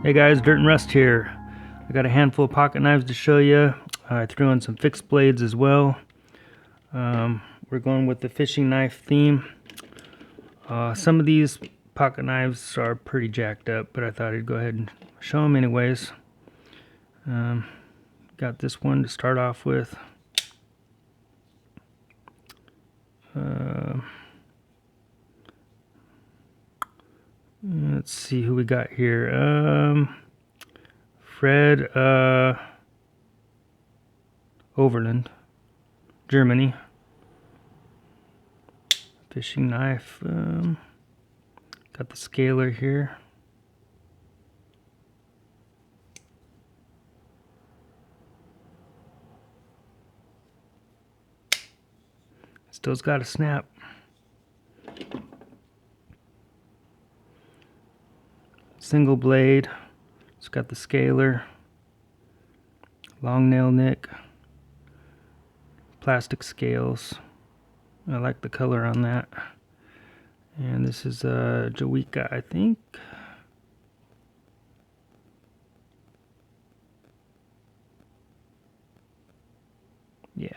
Hey guys, Dirt and Rust here. I got a handful of pocket knives to show you. I threw in some fixed blades as well. We're going with the fishing knife theme. Some of these pocket knives are pretty jacked up, but I thought I'd go ahead and show them anyways. Got this one to start off with. Let's see who we got here. Fred Overland, Germany. Fishing knife. Got the scaler here. Still's got a snap. Single blade. It's got the scaler. Long nail nick. Plastic scales. I like the color on that. And this is a Jowika, I think. Yeah.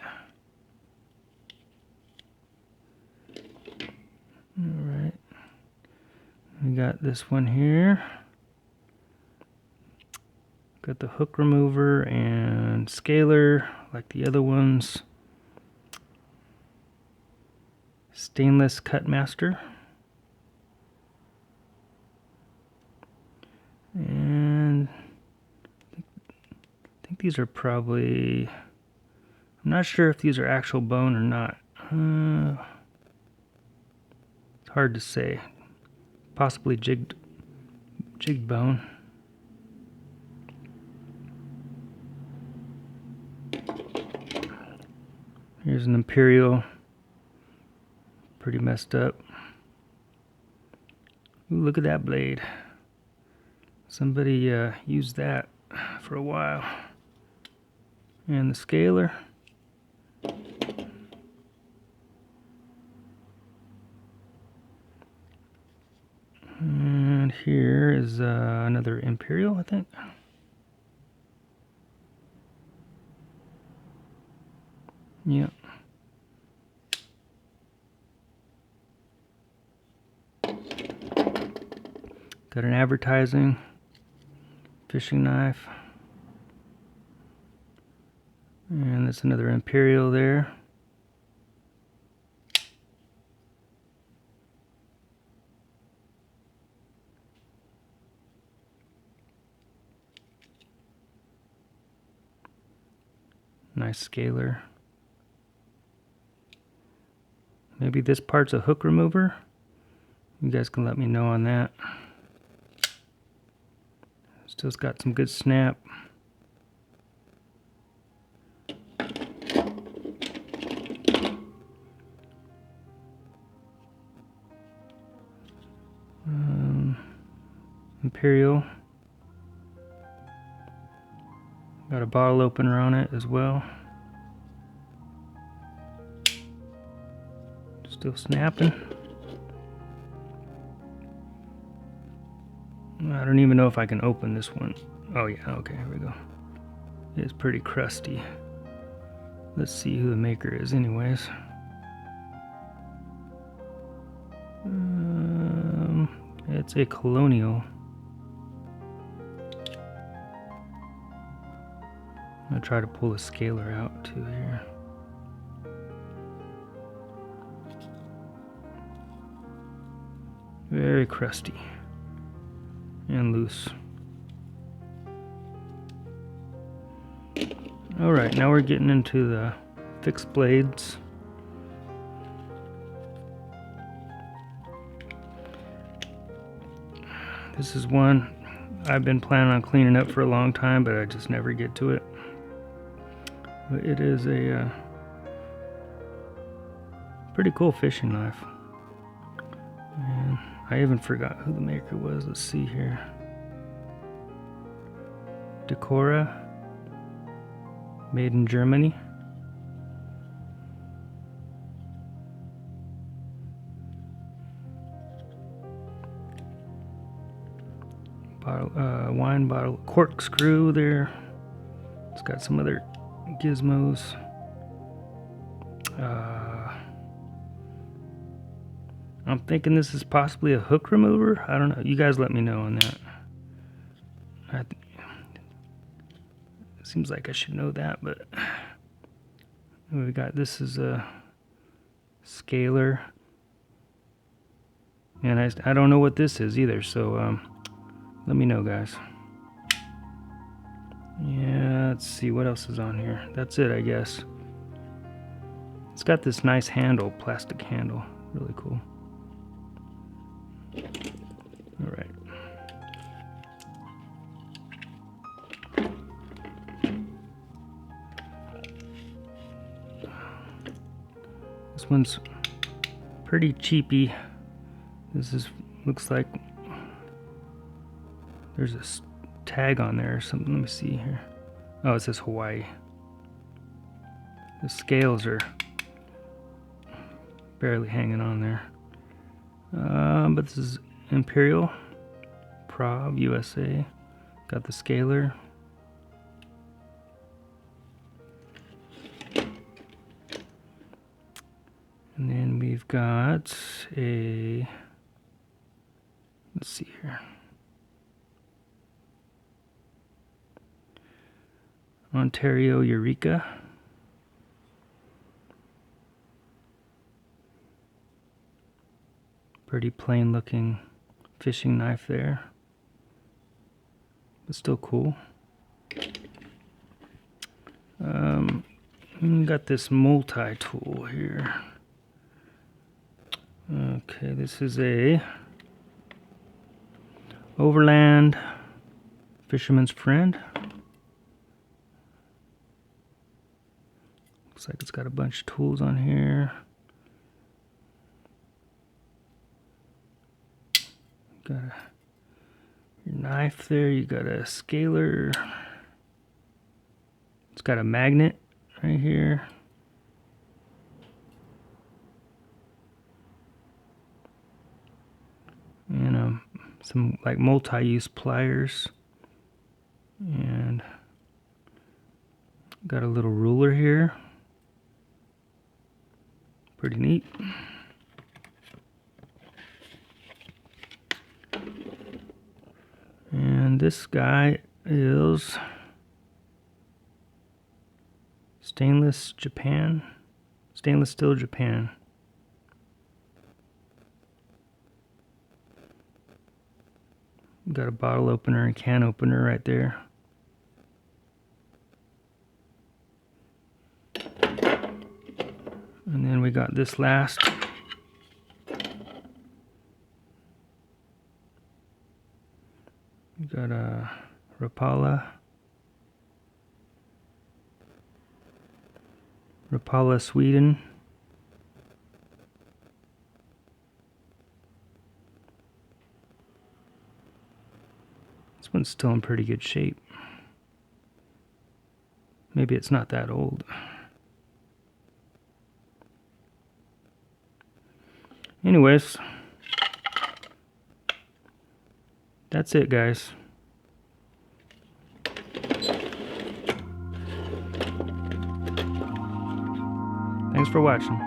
Alright. We got this one here. Got the hook remover and scaler like the other ones. Stainless Kutmaster. And I think these are probably, I'm not sure if these are actual bone or not. It's hard to say. Possibly jigged bone. Here's an Imperial. Pretty messed up. Ooh, look at that blade. Somebody used that for a while. And the scaler. And here is another Imperial, I think. Yep. Got an advertising fishing knife. And that's another Imperial there. Nice scaler. Maybe this part's a hook remover. You guys can let me know on that. Still's got some good snap. Imperial. Got a bottle opener on it as well. Still snapping. I don't even know if I can open this one. Oh yeah, okay, here we go. It's pretty crusty. Let's see who the maker is anyways. It's a Colonial. I'm gonna try to pull a scaler out too here. Very crusty and loose. Alright, now we're getting into the fixed blades. This is one I've been planning on cleaning up for a long time, but I just never get to it. But it is a pretty cool fishing knife. And I even forgot who the maker was. Let's see here. Decora, made in Germany. wine bottle corkscrew there. It's got some other gizmos. I'm thinking this is possibly a hook remover. I don't know. You guys let me know on that. It seems like I should know that, but we got, this is a scaler. And I don't know what this is either, so let me know, guys. Yeah, let's see what else is on here. That's it, I guess. It's got this nice handle, plastic handle. Really cool. All right. This one's pretty cheapy. This is, looks like there's a tag on there or something. Let me see here. Oh, it says Hawaii. The scales are barely hanging on there. But this is Imperial, Prob, USA. Got the scaler. And then we've got a, let's see here. Ontario Eureka. Pretty plain looking fishing knife there, but still cool. Got this multi-tool here. Okay, this is a Overland Fisherman's Friend. Looks like it's got a bunch of tools on here. Got your knife there, you got a scaler. It's got a magnet right here. And some like multi-use pliers. And got a little ruler here. Pretty neat. And this guy is stainless steel Japan. Got a bottle opener and can opener right there. And then we got this last. We got a Rapala. Rapala, Sweden. This one's still in pretty good shape. Maybe it's not that old. Anyways, that's it, guys. Thanks for watching.